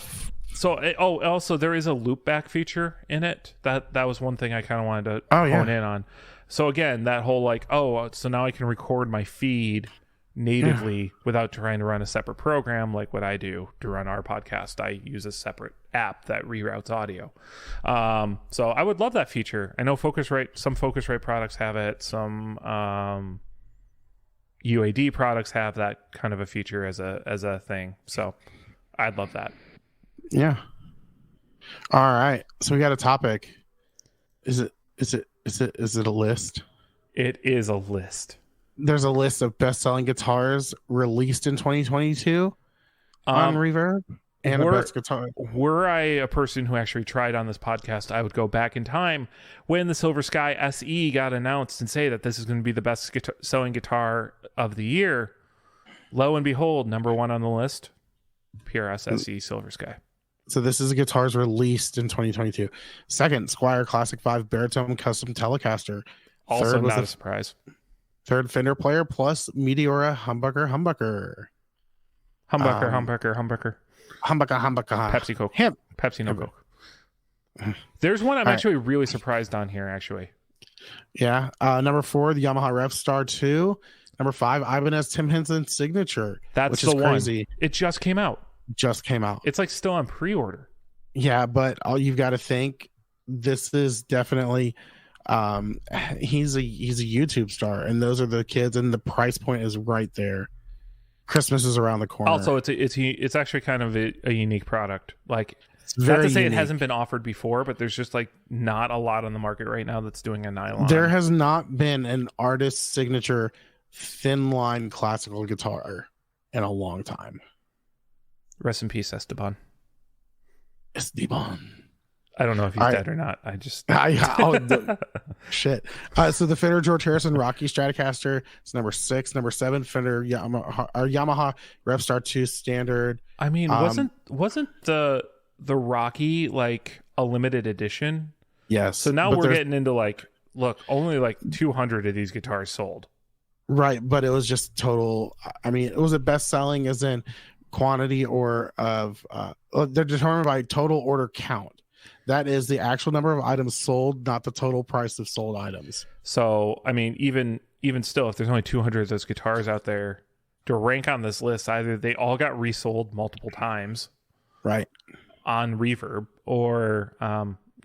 S2: Also there is a loopback feature in it. That was one thing I kind of wanted to hone in on. So again, that whole like, so now I can record my feed natively without trying to run a separate program like what I do to run our podcast. I use a separate app that reroutes audio. So I would love that feature. I know some Focusrite products have it. Some UAD products have that kind of a feature as a thing. So I'd love that.
S1: Yeah. All right. So we got a topic. Is it a list?
S2: It is a list.
S1: There's a list of best-selling guitars released in 2022 on Reverb, and a best guitar.
S2: Were I a person who actually tried on this podcast, I would go back in time when the Silver Sky SE got announced and say that this is going to be the best selling guitar of the year. Lo and behold, number 1 on the list, PRS SE Silver Sky.
S1: So this is a guitars released in 2022. Second, Squier Classic 5 Baritone Custom Telecaster.
S2: Also not a surprise.
S1: Third, Fender Player Plus Meteora Humbucker.
S2: Humbucker. Pepsi Coke. Pepsi no Coke. There's one I'm actually really surprised on here, actually.
S1: Yeah. Number 4, the Yamaha Rev Star 2. Number 5, Ibanez Tim Henson Signature.
S2: That's the one. Crazy. It just came out. It's like still on pre-order.
S1: Yeah, but all you've got to think, this is definitely he's a YouTube star, and those are the kids, and the price point is right there. Christmas is around the corner.
S2: Also, it's actually kind of a unique product. Like,
S1: it's very
S2: not to say
S1: unique.
S2: It hasn't been offered before, but there's just like not a lot on the market right now that's doing a nylon.
S1: There has not been an artist signature thin line classical guitar in a long time.
S2: Rest in peace, Esteban.
S1: Esteban.
S2: I don't know if he's dead or not.
S1: Shit. So the Fender George Harrison Rocky Stratocaster is number 6. Number 7, Fender Yamaha Rev Star 2 Standard.
S2: I mean, wasn't the Rocky like a limited edition?
S1: Yes.
S2: So now we're getting into like, look, only like 200 of these guitars sold.
S1: Right, but it was just total. I mean, it was a best selling as in quantity or of they're determined by total order count. That is the actual number of items sold, not the total price of sold items.
S2: So, I mean, even still, if there's only 200 of those guitars out there to rank on this list, either they all got resold multiple times,
S1: right,
S2: on Reverb, or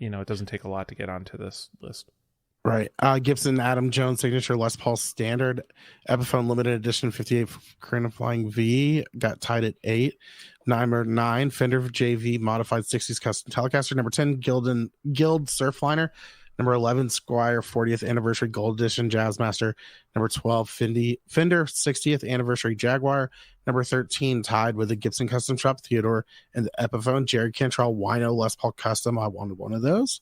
S2: it doesn't take a lot to get onto this list.
S1: Right. Gibson Adam Jones Signature Les Paul Standard Epiphone Limited Edition 58 Carina Flying V got tied at 8. Number 9, Fender JV Modified 60s Custom Telecaster. Number 10, Guild Surfliner. Number 11, Squier 40th Anniversary Gold Edition Jazzmaster. Number 12, Fender 60th Anniversary Jaguar. Number 13, tied with the Gibson Custom Shop Theodore and the Epiphone Jerry Cantrell Wino Les Paul Custom. I wanted one of those.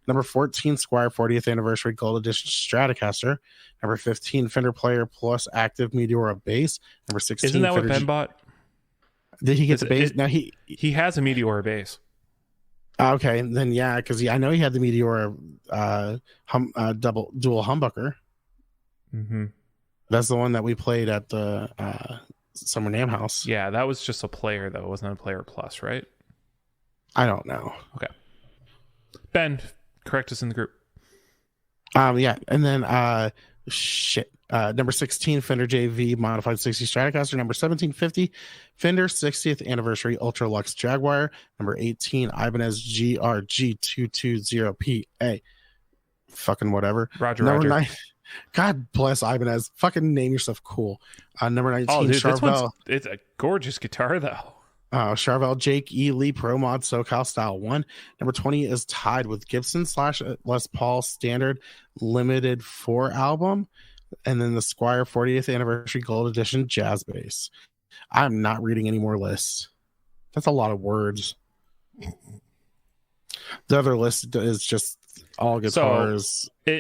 S1: Number 14, Squier 40th Anniversary Gold Edition Stratocaster. Number 15, Fender Player Plus Active Meteora Bass. Number 16,
S2: isn't that
S1: Fender
S2: what Ben bought?
S1: Did he get the bass? Now he
S2: has a Meteora bass.
S1: Okay, then yeah, because I know he had the Meteora dual humbucker.
S2: Mm-hmm.
S1: That's the one that we played at the Summer NAMM House.
S2: Yeah, that was just a player though. It wasn't a Player Plus, right?
S1: I don't know.
S2: Okay, Ben, correct us in the group.
S1: Yeah, and then number 16, Fender JV Modified 60 Stratocaster. Number 1750, Fender 60th Anniversary Ultra Lux Jaguar. Number 18, Ibanez GRG220PA. Fucking whatever.
S2: Roger.
S1: 9, God bless Ibanez. Fucking name yourself cool. Number 19, Charvel.
S2: It's a gorgeous guitar though.
S1: Charvel Jake E. Lee Pro Mod SoCal Style 1. Number 20 is tied with Gibson / Les Paul Standard Limited 4 album. and then the Squire 40th Anniversary Gold Edition Jazz Bass. I'm not reading any more lists. That's a lot of words. The other list is just all guitars.
S2: So,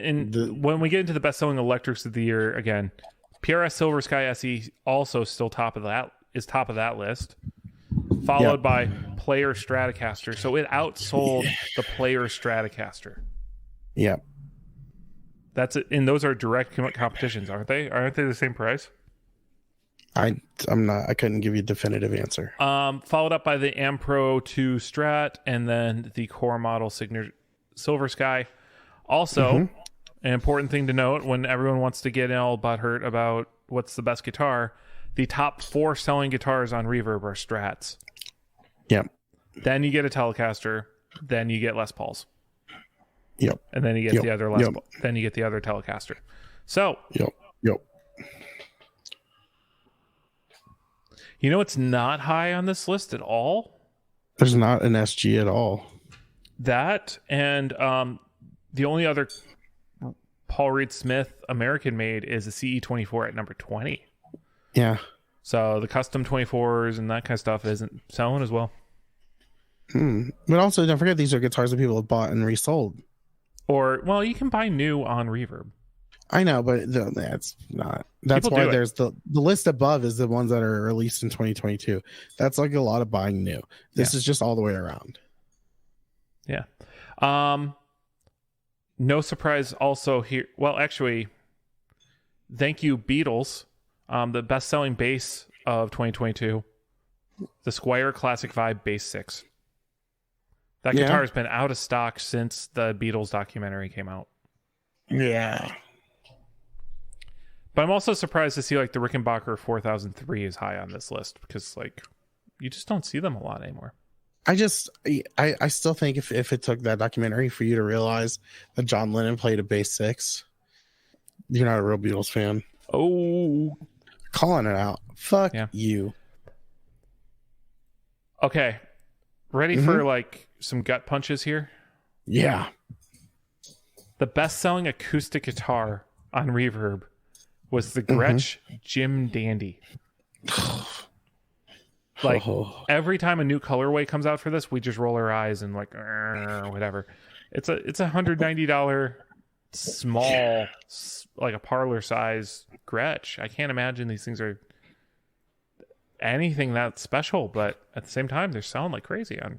S2: when we get into the best-selling electrics of the year, again, PRS Silver Sky SE also still top of that list, followed by Player Stratocaster. So it outsold the Player Stratocaster.
S1: Yep.
S2: That's it, and those are direct competitions, aren't they? Aren't they the same price?
S1: I couldn't give you a definitive answer.
S2: Followed up by the Ampro 2 Strat, and then the core model Signature Silver Sky. Also, an important thing to note when everyone wants to get all butthurt about what's the best guitar, the top 4 selling guitars on Reverb are Strats.
S1: Yep.
S2: Then you get a Telecaster. Then you get Les Pauls.
S1: Yep.
S2: And then you get the other Les Paul. Then you get the other Telecaster. So.
S1: Yep.
S2: You know it's not high on this list at all?
S1: There's not an SG at all.
S2: That and the only other Paul Reed Smith American made is a CE24 at number 20.
S1: Yeah.
S2: So the custom 24s and that kind of stuff isn't selling as well.
S1: But also don't forget these are guitars that people have bought and resold.
S2: Or, well, you can buy new on Reverb.
S1: I know, but that's not. That's why there's the list above is the ones that are released in 2022. That's like a lot of buying new. This is just all the way around.
S2: Yeah. No surprise also here. Well, actually, thank you, Beatles. The best-selling bass of 2022, the Squire Classic Vibe Bass 6. That guitar has been out of stock since the Beatles documentary came out.
S1: Yeah.
S2: But I'm also surprised to see like the Rickenbacker 4003 is high on this list because like you just don't see them a lot anymore.
S1: I still think if it took that documentary for you to realize that John Lennon played a bass 6, you're not a real Beatles fan.
S2: Oh,
S1: calling it out. Fuck you.
S2: Okay. Ready for like some gut punches here?
S1: Yeah.
S2: The best-selling acoustic guitar on Reverb was the Gretsch Jim Dandy. Like every time a new colorway comes out for this, we just roll our eyes and like whatever. It's a $190 small, like a parlor size Gretsch. I can't imagine these things are anything that special, but at the same time, they're selling like crazy on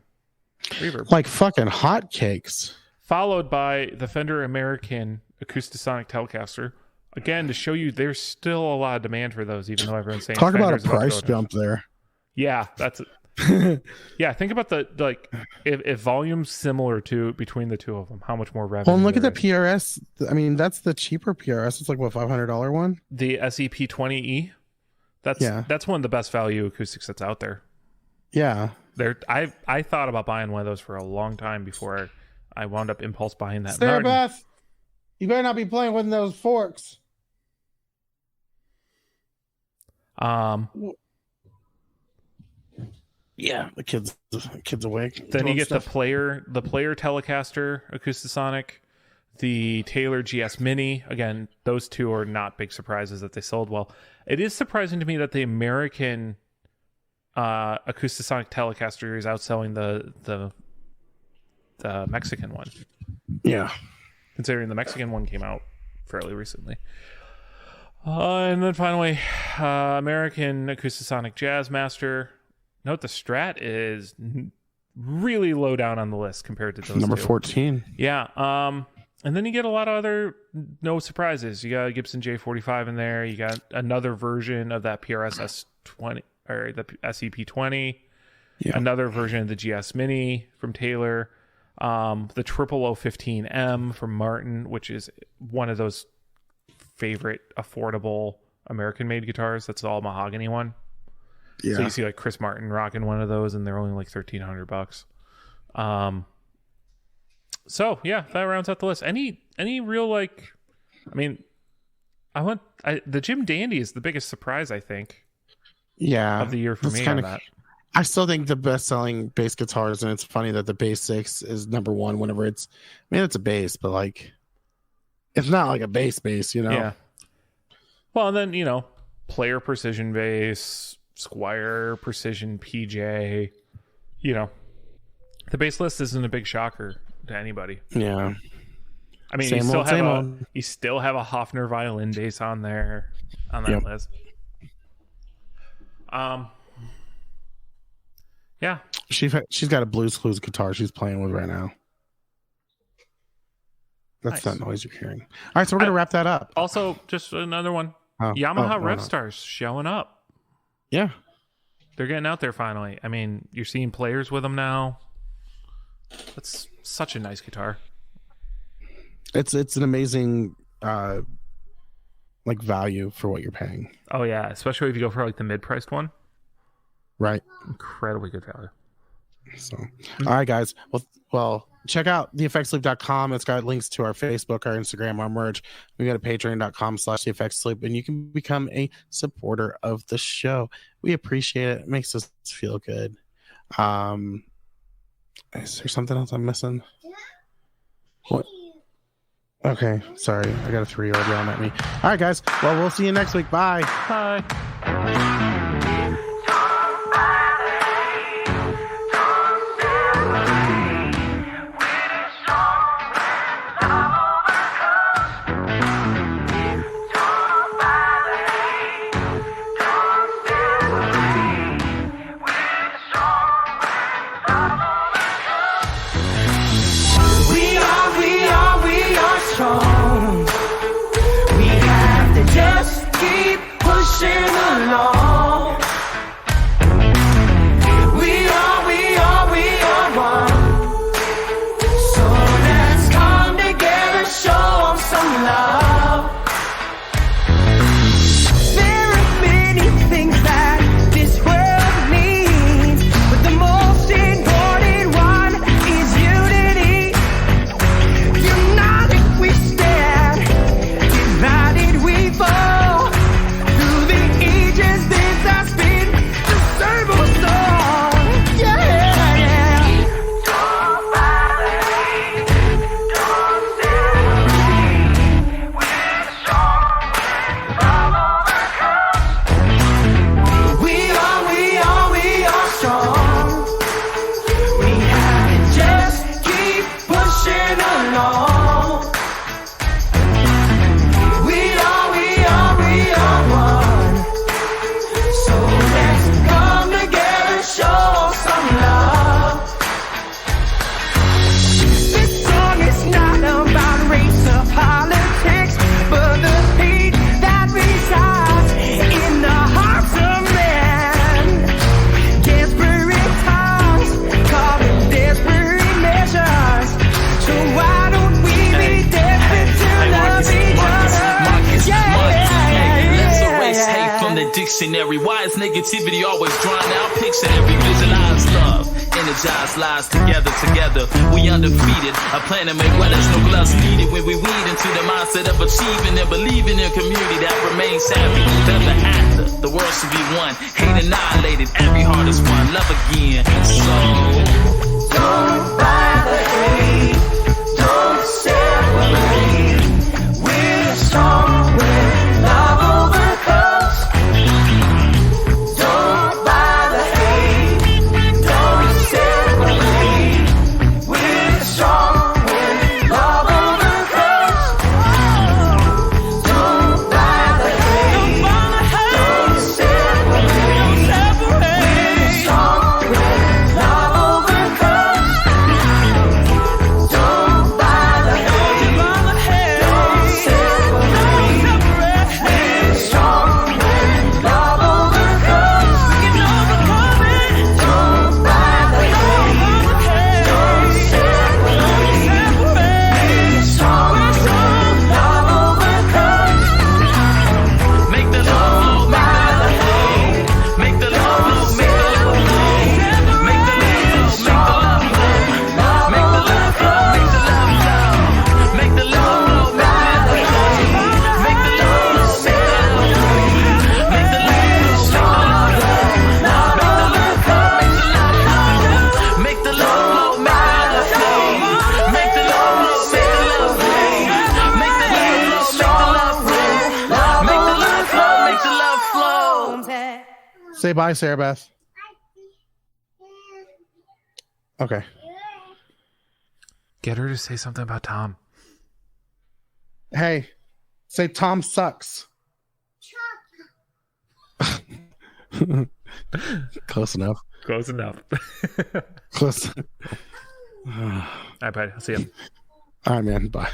S2: Reverb,
S1: like fucking hotcakes.
S2: Followed by the Fender American Acoustasonic Telecaster. Again, to show you there's still a lot of demand for those, even though everyone's saying
S1: talk
S2: Fender's
S1: about a price jump there.
S2: Yeah, that's it. Yeah, think about the like if volume's similar to between the two of them, how much more revenue?
S1: Well, and look at the PRS. I mean, that's the cheaper PRS. It's like what, $500 one?
S2: The SEP20E. That's one of the best value acoustics that's out there.
S1: Yeah.
S2: I thought about buying one of those for a long time before I wound up impulse buying that.
S1: Sarah Beth, you better not be playing with those forks. Yeah, the kid's awake.
S2: Then you get the player Telecaster Acoustasonic, the Taylor GS Mini. Again, those two are not big surprises that they sold well. It is surprising to me that the American Acoustasonic Telecaster is outselling the Mexican one.
S1: Yeah,
S2: considering the Mexican one came out fairly recently. And then finally, American Acoustasonic Jazzmaster. Note the Strat is really low down on the list compared to those
S1: number
S2: two.
S1: 14.
S2: Yeah. And then you get a lot of other no surprises. You got a Gibson J45 in there. You got another version of that PRS S20 or the SEP20. Yeah. Another version of the GS Mini from Taylor. The 00015M from Martin, which is one of those favorite affordable American-made guitars. That's the all mahogany one. Yeah. So you see like Chris Martin rocking one of those, and they're only like $1,300. So yeah, that rounds out the list. Any real like, I mean, the Jim Dandy is the biggest surprise I think.
S1: Yeah,
S2: of the year for me on that.
S1: I still think the best-selling bass guitars, and it's funny that the bass 6 is number one. Whenever it's a bass, but like, it's not like a bass, you know.
S2: Yeah. Well, and then, you know, player precision base, Squire precision PJ. You know, the base list isn't a big shocker to anybody.
S1: Yeah.
S2: I mean, you still have a Hofner violin bass on there on that list. Yeah.
S1: She's got a Blues Clues guitar she's playing with right now. That's that noise you're hearing. All right, so we're gonna wrap that up.
S2: Also, just another one. Yamaha Rev Stars showing up.
S1: Yeah.
S2: They're getting out there finally. I mean, you're seeing players with them now. That's such a nice guitar.
S1: It's an amazing like value for what you're paying.
S2: Oh yeah, especially if you go for like the mid-priced one.
S1: Right.
S2: Incredibly good value.
S1: So, all right, guys. Well, check out theeffectsloop.com. It's got links to our Facebook, our Instagram, our merch. We got a patreon.com/theeffectsloop, and you can become a supporter of the show. We appreciate it. It makes us feel good. Is there something else I'm missing? What? Okay, sorry. I got a 3-year-old yelling at me. All right, guys. Well, we'll see you next week. Bye.
S2: Bye.
S3: Dictionary, why is negativity always drawn out? Picture every visualized love, energized lies together. We undefeated, a plan to make where there's no gloves needed. When we weed into the mindset of achieving and believing in a community that remains happy. Ever after, the world should be one, hate annihilated, every heart is one, love again. So don't buy the hate, don't separate. We're strong when love overcomes.
S1: Say bye, Sarah Beth. Okay.
S2: Get her to say something about Tom.
S1: Hey, say Tom sucks. Close enough.
S2: Close enough.
S1: Close.
S2: All right, bye. I'll see you.
S1: All right, man. Bye.